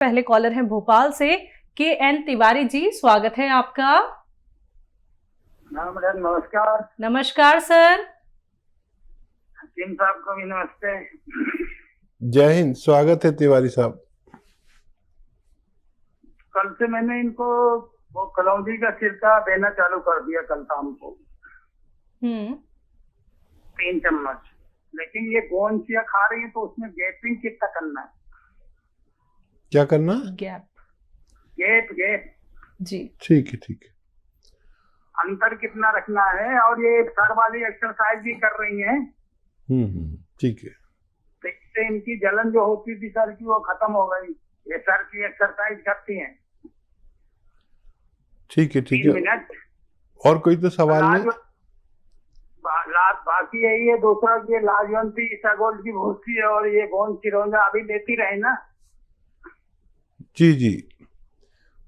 पहले कॉलर हैं भोपाल से KN तिवारी जी, स्वागत है आपका। मैडम नमस्कार। नमस्कार सर। हकीम साहब को भी नमस्ते। जय हिंद, स्वागत है तिवारी साहब। कल से मैंने इनको वो कलौंजी का सिरका देना चालू कर दिया कल शाम को 3 चम्मच, लेकिन ये गोंचिया खा रही है तो उसमें गैपिंग कितना करना है? क्या करना? गैप जी ठीक है ठीक है। अंतर कितना रखना है? और ये सर वाली एक्सरसाइज भी कर रही हैं। ठीक है। तो इससे इनकी जलन जो होती थी सर की वो खत्म हो गई। ये सर की एक्सरसाइज करती हैं। ठीक है 3 मिनट। और कोई तो सवाल नहीं? बाकी यही है, दूसरा ये लाजवंती ईसागोल्ड की भूसी है और ये गोंद चिरौंजा अभी लेती रहे ना। जी जी,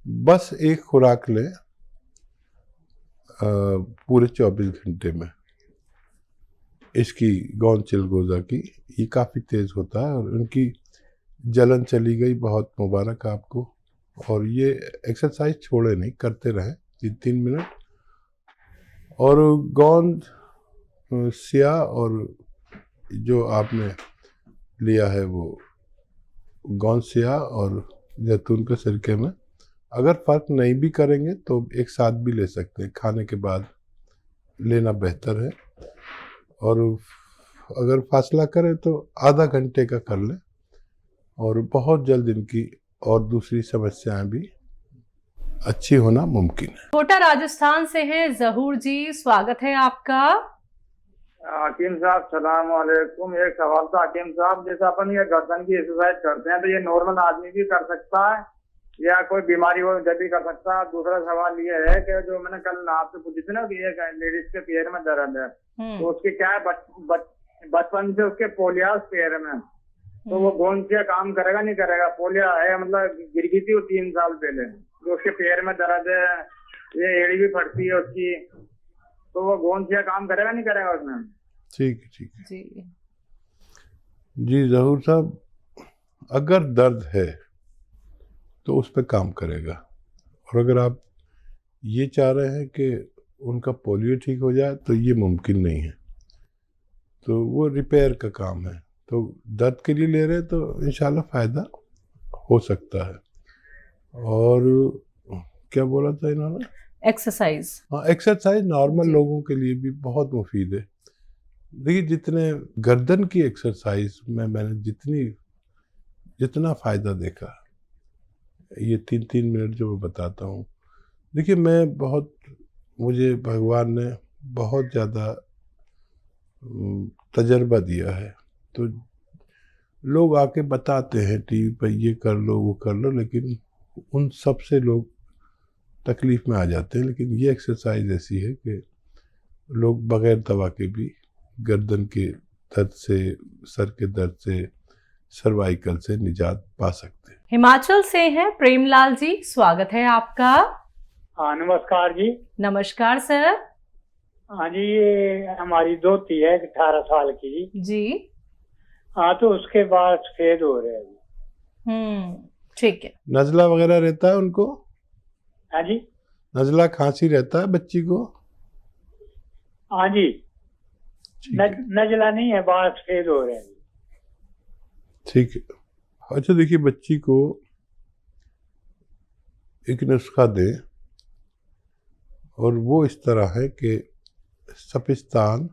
बस एक खुराक ले पूरे 24 घंटे में इसकी गोंद चिलगोजा की। ये काफ़ी तेज़ होता है और उनकी जलन चली गई। बहुत मुबारक आपको। और ये एक्सरसाइज छोड़े नहीं, करते रहें 3 मिनट। और गोंद सिया और जो आपने लिया है वो गोंद सिया और जैतून के सिरके में अगर फ़र्क नहीं भी करेंगे तो एक साथ भी ले सकते हैं। खाने के बाद लेना बेहतर है। और अगर फासला करें तो आधा घंटे का कर लें और बहुत जल्द इनकी और दूसरी समस्याएं भी अच्छी होना मुमकिन है। कोटा राजस्थान से हैं जहूर जी, स्वागत है आपका। हकीम साहब सलाम वालेकुम। एक सवाल था हकीम साहब, जैसे अपन ये गर्दन की एक्सरसाइज करते हैं तो ये नॉर्मल आदमी भी कर सकता है या कोई बीमारी हो जब भी कर सकता है? दूसरा सवाल ये है कि जो मैंने कल आपसे पूछी थी ना कि एक लेडीज के पैर में दर्द है तो उसकी क्या है, बचपन से उसके पोलिया पैर में, तो वो गोंचिया काम करेगा नहीं करेगा? पोलिया है, मतलब गिर गई थी वो 3 साल पहले, जो उसके पैर में दर्द है, ये एड़ी भी फटती है उसकी, तो वो गोंचिया काम करेगा नहीं करेगा उसमें? ठीक है ठीक है जी जी जहूर साहब, अगर दर्द है तो उस पर काम करेगा। और अगर आप ये चाह रहे हैं कि उनका पोलियो ठीक हो जाए तो ये मुमकिन नहीं है, तो वो रिपेयर का काम है। तो दर्द के लिए ले रहे तो इंशाल्लाह फ़ायदा हो सकता है। और क्या बोला था इन्होंने? एक्सरसाइज। हाँ, एक्सरसाइज नॉर्मल लोगों के लिए भी बहुत मुफीद है। देखिए, जितने गर्दन की एक्सरसाइज में मैंने जितना फ़ायदा देखा, ये 3 मिनट जो मैं बताता हूँ। देखिए, मुझे भगवान ने बहुत ज़्यादा तजर्बा दिया है, तो लोग आके बताते हैं टीवी पर ये कर लो वो कर लो, लेकिन उन सब से लोग तकलीफ़ में आ जाते हैं। लेकिन ये एक्सरसाइज ऐसी है कि लोग बग़ैर दवा के भी गर्दन के दर्द से, सर के दर्द से, सर्वाइकल से निजात पा सकते हैं। हिमाचल से हैं प्रेमलाल जी, स्वागत है आपका। हाँ नमस्कार जी। नमस्कार सर। हाँ जी, ये हमारी दोती है 18 साल की जी। हाँ, तो उसके बाद सफेद हो रहे हैं। ठीक है। नज़ला वगैरह रहता है उनको? हाँ जी। नज़ला खांसी रहता है बच्ची को? हाँ जी। नज़ला नहीं है, बाल सफेद हो रहे हैं। ठीक है। अच्छा, देखिए, बच्ची को एक नुस्खा दें और वो इस तरह है कि सपिस्तान,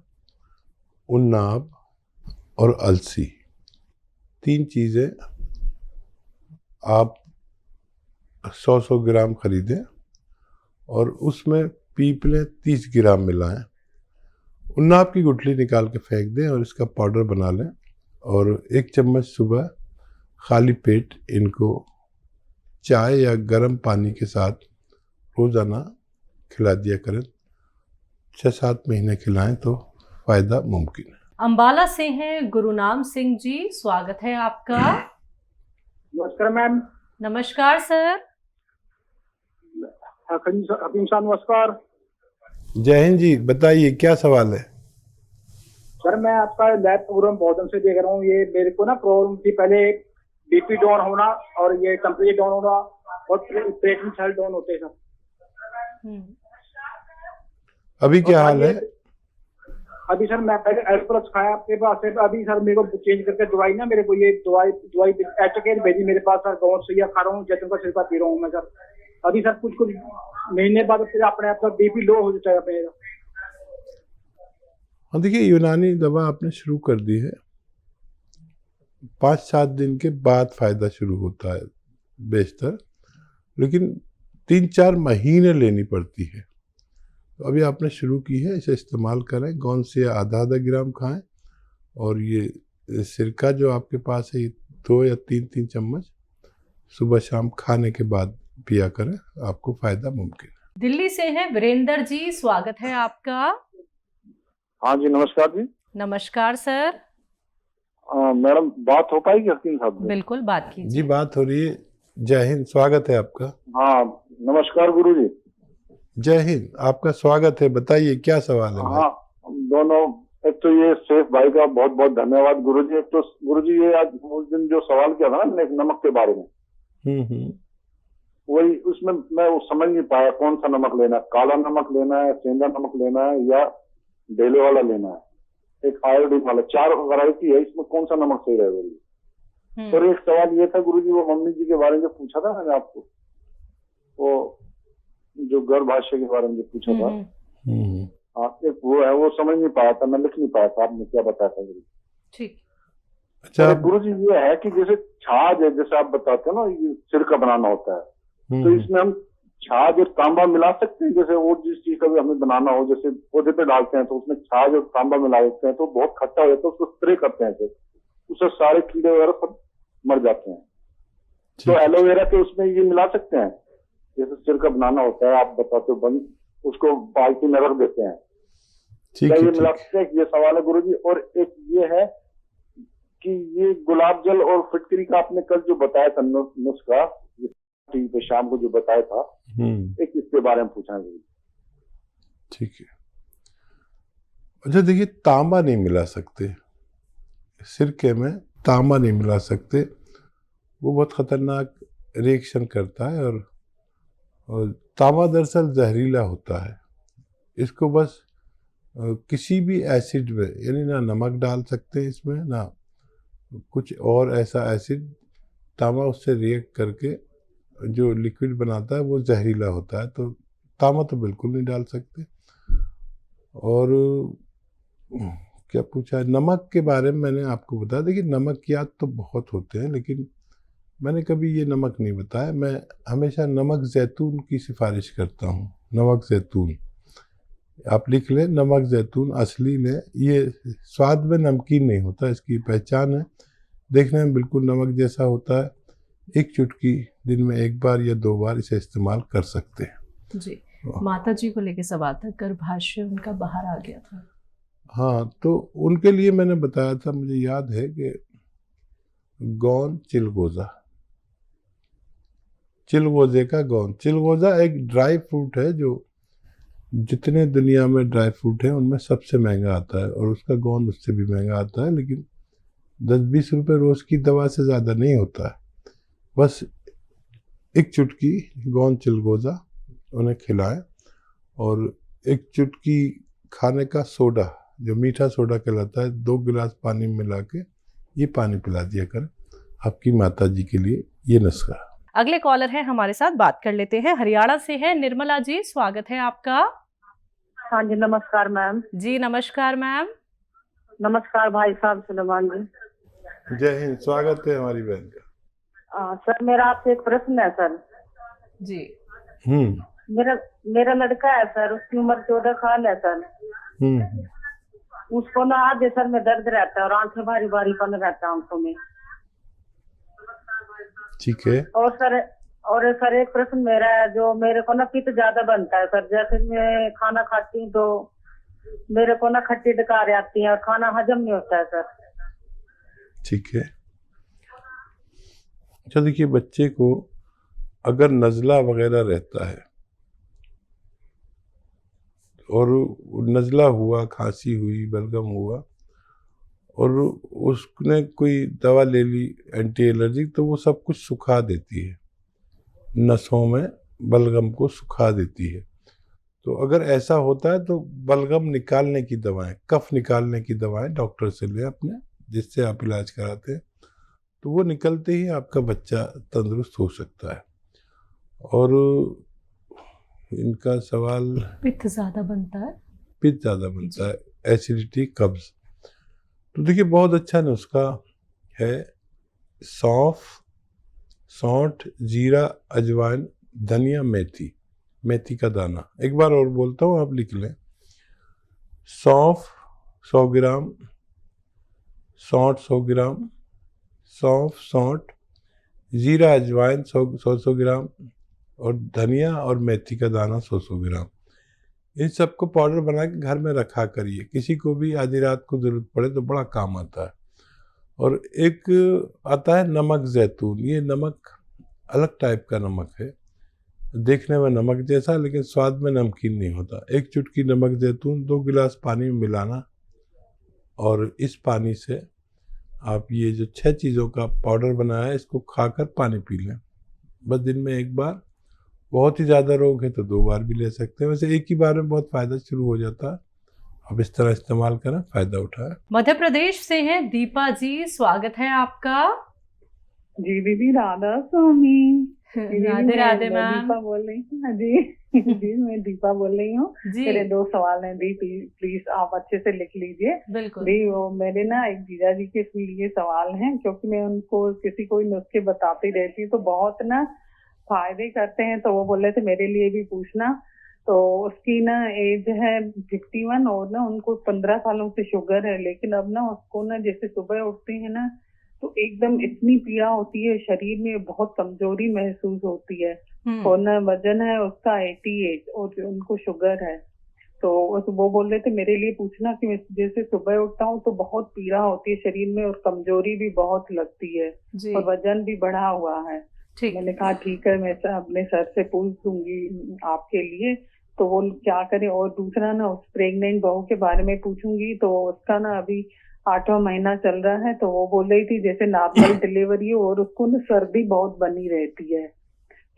उन्नाब और अलसी, 3 चीज़ें आप 100 ग्राम खरीदें और उसमें पीपले 30 ग्राम मिलाएं। उन्नाब की गुठली निकाल के फेंक दें और इसका पाउडर बना लें और 1 चम्मच सुबह खाली पेट इनको चाय या गर्म पानी के साथ रोज़ाना खिला दिया करें। 6-7 महीने खिलाएं तो फ़ायदा मुमकिन है। अंबाला से हैं गुरुनाम सिंह जी, स्वागत है आपका। नमस्कार मैम। नमस्कार सर। हकीम साहब नमस्कार। जय हिंद जी, बताइए क्या सवाल है? सर मैं आपका लैब प्रोग्राम बहुत दिन से देख रहा हूँ। ये मेरे को ना प्रॉब्लम थी, पहले बीपी डाउन होना और ये टेम्परेचर डाउन होना और प्लेटलेट सेल डाउन होते हैं सर। अभी क्या हाल है? अभी सर मैं पहले एल्प्लस खाया आपके पास से, अभी सर मेरे को चेंज करके दवाई ना, मेरे को ये दवाई एचकेन भेजी मेरे पास सर, गाँव से खा रहा हूँ, जैतून का छिलका पी रहा हूँ मैं सर। अभी सर कुछ महीने बाद फिर अपने आप का बीपी लो हो जाता है मेरा। हाँ देखिए, यूनानी दवा आपने शुरू कर दी है, 5-7 दिन के बाद फायदा शुरू होता है बेशतर, लेकिन 3-4 महीने लेनी पड़ती है। तो अभी आपने शुरू की है, इसे इस्तेमाल करें। कौन से आधा ग्राम खाएं, और ये सिरका जो आपके पास है 2 या 3 चम्मच सुबह शाम खाने के बाद पिया करें, आपको फायदा मुमकिन है। दिल्ली से है वीरेंद्र जी, स्वागत है आपका। हाँ जी, नमस्कार जी। नमस्कार सर। मैडम बात हो पाएगी हकीम साहब से? बिल्कुल, बात कीजिए। जी बात हो रही है। जय हिंद, स्वागत है आपका। हाँ नमस्कार गुरु जी। जय हिंद, आपका स्वागत है। बताइए क्या सवाल है? हाँ दोनों, एक तो ये सेफ भाई का बहुत बहुत धन्यवाद गुरु जी। एक तो गुरु जी ये आज उस दिन जो सवाल किया था ना नमक के बारे में, वही उसमें मैं वो समझ नहीं पाया कौन सा नमक लेना है, काला नमक लेना है, सेंधा नमक लेना है या डेले वाला लेना है, एक आयोडीन वाला, 4 वैरायटी है, इसमें कौन सा नमक सही रहेगा? और एक सवाल ये था गुरु जी, वो मम्मी जी के बारे में जो पूछा था मैंने आपको, वो जो गर्भाशय के बारे में जो पूछा था, हाँ एक वो है, वो समझ नहीं पाया था, मैं लिख नहीं पाया था, आपने क्या बताया था गुरु? ठीक। अच्छा गुरु जी ये है कि जैसे छाछ है, जैसे आप बताते हो ना ये सिरका बनाना होता है, तो इसमें हम छाछ और तांबा मिला सकते हैं? जैसे और जिस चीज का भी हमें बनाना हो, जैसे पौधे पे डालते हैं तो उसमें छाछ और तांबा मिला देते हैं तो बहुत खट्टा हो जाता है, उसको स्प्रे करते हैं, फिर उससे सारे कीड़े वगैरह सब मर जाते हैं। तो एलोवेरा के उसमें ये मिला सकते हैं? जैसे सिरका बनाना होता है, आप बताते हो बंद, उसको बाल्टी में रख देते हैं, क्या ये मिला सकते हैं? ये सवाल है गुरु जी। और एक ये है कि ये गुलाब जल और फिटकरी का आपने कल जो बताया था नुस्खा, टीवी पे शाम को जो बताया था, एक इसके बारे में पूछना है। ठीक है। अच्छा देखिए, तांबा नहीं मिला सकते सिरके में, तांबा नहीं मिला सकते, वो बहुत खतरनाक रिएक्शन करता है। और तांबा दरअसल जहरीला होता है। इसको बस किसी भी एसिड में, यानी ना नमक डाल सकते हैं इसमें, ना कुछ और ऐसा एसिड, तांबा उससे रिएक्ट करके जो लिक्विड बनाता है वो जहरीला होता है, तो तांबा तो बिल्कुल नहीं डाल सकते। और क्या पूछा है नमक के बारे में, मैंने आपको बताया। देखिए नमकियात तो बहुत होते हैं, लेकिन मैंने कभी ये नमक नहीं बताया। मैं हमेशा नमक जैतून की सिफारिश करता हूँ। नमक जैतून आप लिख लें, नमक जैतून असली लें। ये स्वाद में नमकीन नहीं होता, इसकी पहचान है, देखने में बिल्कुल नमक जैसा होता है। एक चुटकी दिन में 1 बार या 2 बार इसे इस्तेमाल कर सकते हैं। जी, माता जी को लेके सवाल था, गर्भाशय उनका बाहर आ गया था। हाँ, तो उनके लिए मैंने बताया था, मुझे याद है कि गौन चिलगोजा, चिलगोजे का गौन। चिलगोजा एक ड्राई फ्रूट है जो जितने दुनिया में ड्राई फ्रूट है उनमें सबसे महंगा आता है, और उसका गौन उससे भी महंगा आता है, लेकिन 10-20 रुपए रोज की दवा से ज़्यादा नहीं होता है। बस एक चुटकी गौन चिलगोजा उन्हें खिलाएं, और एक चुटकी खाने का सोडा, जो मीठा सोडा कहलाता है, 2 गिलास पानी में मिला के ये पानी पिला दिया करें आपकी माता जी के लिए, ये नुस्खा। अगले कॉलर है हमारे साथ, बात कर लेते हैं। हरियाणा से है निर्मला जी, स्वागत है आपका। हाँ जी नमस्कार मैम। जी नमस्कार मैम। नमस्कार भाई साहब सुलेमान जी। जय हिंद, स्वागत है हमारी बहन का। सर मेरा आपसे एक प्रश्न है सर। जी। मेरा लड़का है सर, उसकी उम्र 14 साल है सर। उसको ना आधे सर में दर्द रहता है और आंखें भारी भारी पन रहता है आंखों में। ठीक है। और सर एक प्रश्न मेरा है, जो मेरे को ना पित्त ज्यादा बनता है सर। जैसे मैं खाना खाती हूँ तो मेरे को ना खट्टी डकार आती है और खाना हजम नहीं होता है सर। ठीक है। अच्छा देखिए, बच्चे को अगर नज़ला वगैरह रहता है और नज़ला हुआ, खांसी हुई, बलगम हुआ, और उसने कोई दवा ले ली एंटी एलर्जिक, तो वो सब कुछ सुखा देती है, नसों में बलगम को सुखा देती है। तो अगर ऐसा होता है तो बलगम निकालने की दवाएं, कफ निकालने की दवाएं डॉक्टर से लें अपने, जिससे आप इलाज कराते हैं, तो वो निकलते ही आपका बच्चा तंदुरुस्त हो सकता है। और इनका सवाल, पित्त ज्यादा बनता है। पित्त ज़्यादा बनता है, एसिडिटी, कब्ज। तो देखिए बहुत अच्छा नुस्खा है, सौंफ, सौंठ, जीरा, अजवाइन, धनिया, मेथी, मेथी का दाना। एक बार और बोलता हूँ, आप लिख लें। सौंफ 100 ग्राम, सौंठ 100 ग्राम, सौंफ, सौंठ, जीरा, अजवाइन 100 ग्राम, और धनिया और मेथी का दाना 100 ग्राम। इन सबको पाउडर बना के घर में रखा करिए, किसी को भी आधी रात को ज़रूरत पड़े तो बड़ा काम आता है। और एक आता है नमक जैतून। ये नमक अलग टाइप का नमक है, देखने में नमक जैसा, लेकिन स्वाद में नमकीन नहीं होता। एक चुटकी नमक जैतून 2 गिलास पानी में मिलाना, और इस पानी से आप ये जो 6 चीज़ों का पाउडर बनाया है, इसको खाकर पानी पी लें, बस दिन में एक बार। बहुत ही ज़्यादा रोग है तो 2 बार भी ले सकते हैं। वैसे एक ही बार में बहुत फ़ायदा शुरू हो जाता है। अब इस तरह इस्तेमाल करें, फ़ायदा उठाएं। मध्य प्रदेश से हैं दीपा जी, स्वागत है आपका। जी दीदी, राधा स्वामी। राधे राधे मैं मैम। दीपा बोल रही हूँ जी। जी मैं दीपा बोल रही हूँ। जी मेरे 2 सवाल हैं दी, प्लीज आप अच्छे से लिख लीजिए। बिल्कुल। दी वो मेरे ना एक जीजा जी के लिए सवाल हैं, क्योंकि मैं उनको किसी को नुस्खे बताती रहती हूँ तो बहुत ना फायदे करते हैं, तो वो बोल रहे थे मेरे लिए भी पूछना। तो उसकी ना एज है 51 और ना उनको 15 सालों से शुगर है, लेकिन अब ना उसको ना जैसे सुबह उठती है ना तो एकदम इतनी पीड़ा होती है, शरीर में बहुत कमजोरी महसूस होती है। और ना वजन है उसका 88 और उनको शुगर है। तो वो बोल रहे थे मेरे लिए पूछना कि जैसे सुबह उठता हूँ तो बहुत पीड़ा होती है शरीर में और कमजोरी भी बहुत लगती है जी। और वजन भी बढ़ा हुआ है। ठीक। मैंने कहा ठीक है, मैं अपने सर से पूछ दूंगी आपके लिए, तो वो क्या करें। और दूसरा ना उस प्रेग्नेंट बहू के बारे में पूछूंगी, तो उसका ना अभी 8वां महीना चल रहा है, तो वो बोल रही थी जैसे नॉर्मल डिलीवरी हो और उसको ना सर्दी बहुत बनी रहती है,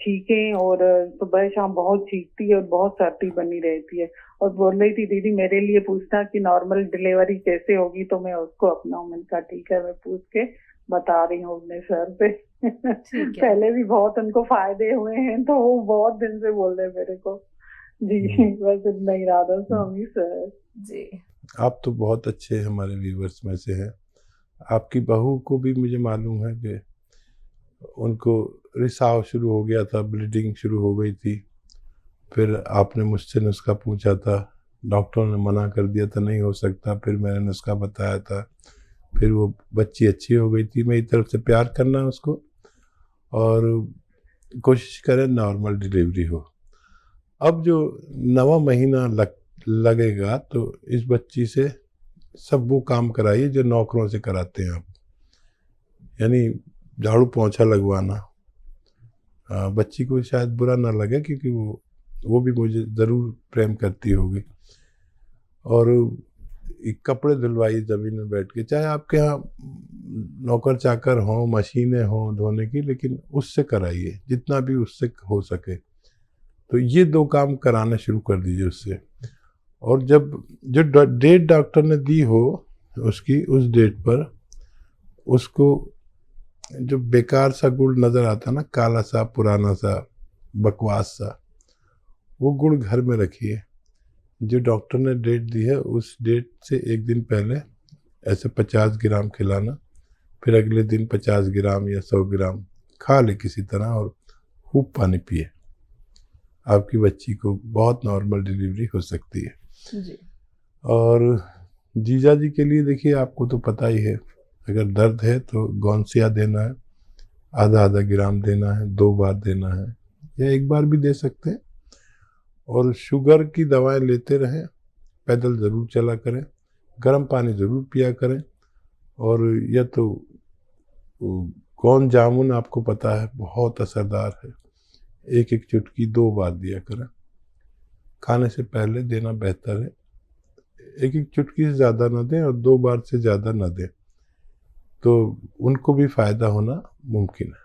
छींके और सुबह शाम बहुत छींकती है और बहुत सर्दी बनी रहती है। और बोल रही थी दीदी मेरे लिए पूछना कि नॉर्मल डिलीवरी कैसे होगी, तो मैं उसको अपनाऊं। मैंने कहा ठीक है, मैं पूछ के बता रही हूँ अपने सर से। पहले भी बहुत उनको फायदे हुए हैं, तो वो बहुत दिन से बोल रहे मेरे को। जी बस इतना ही, राधा स्वामी सर जी। आप तो बहुत अच्छे हमारे व्यूवर्स में से हैं। आपकी बहू को भी मुझे मालूम है कि उनको रिसाव शुरू हो गया था, ब्लीडिंग शुरू हो गई थी। फिर आपने मुझसे नुस्खा पूछा था, डॉक्टर ने मना कर दिया था नहीं हो सकता, फिर मैंने नुस्खा बताया था, फिर वो बच्ची अच्छी हो गई थी। मेरी तरफ से प्यार करना उसको और कोशिश करें नॉर्मल डिलीवरी हो। अब जो 9वां महीना लगेगा तो इस बच्ची से सब वो काम कराइए जो नौकरों से कराते हैं आप, यानी झाड़ू पोंछा लगवाना। बच्ची को शायद बुरा ना लगे क्योंकि वो भी मुझे ज़रूर प्रेम करती होगी। और कपड़े धुलवाइए ज़मीन में बैठ के, चाहे आपके यहाँ नौकर चाकर हों, मशीनें हों धोने की, लेकिन उससे कराइए जितना भी उससे हो सके। तो ये 2 काम कराना शुरू कर दीजिए उससे। और जब जो डेट डॉक्टर ने दी हो उसकी, उस डेट पर उसको जो बेकार सा गुड़ नज़र आता ना, काला सा पुराना सा बकवास सा, वो गुड़ घर में रखिए। जो डॉक्टर ने डेट दी है उस डेट से 1 दिन पहले ऐसे 50 ग्राम खिलाना, फिर अगले दिन 50 ग्राम या 100 ग्राम खा ले किसी तरह, और खूब पानी पिए। आपकी बच्ची को बहुत नॉर्मल डिलीवरी हो सकती है जी। और जीजा जी के लिए देखिए, आपको तो पता ही है, अगर दर्द है तो गौनसिया देना है, आधा ग्राम देना है, 2 बार देना है या 1 बार भी दे सकते हैं। और शुगर की दवाएं लेते रहें, पैदल ज़रूर चला करें, गर्म पानी ज़रूर पिया करें। और यह तो कौन जामुन आपको पता है बहुत असरदार है, 1 चुटकी 2 बार दिया करें, खाने से पहले देना बेहतर है। एक एक चुटकी से ज़्यादा ना दें और 2 बार से ज़्यादा ना दें, तो उनको भी फ़ायदा होना मुमकिन है।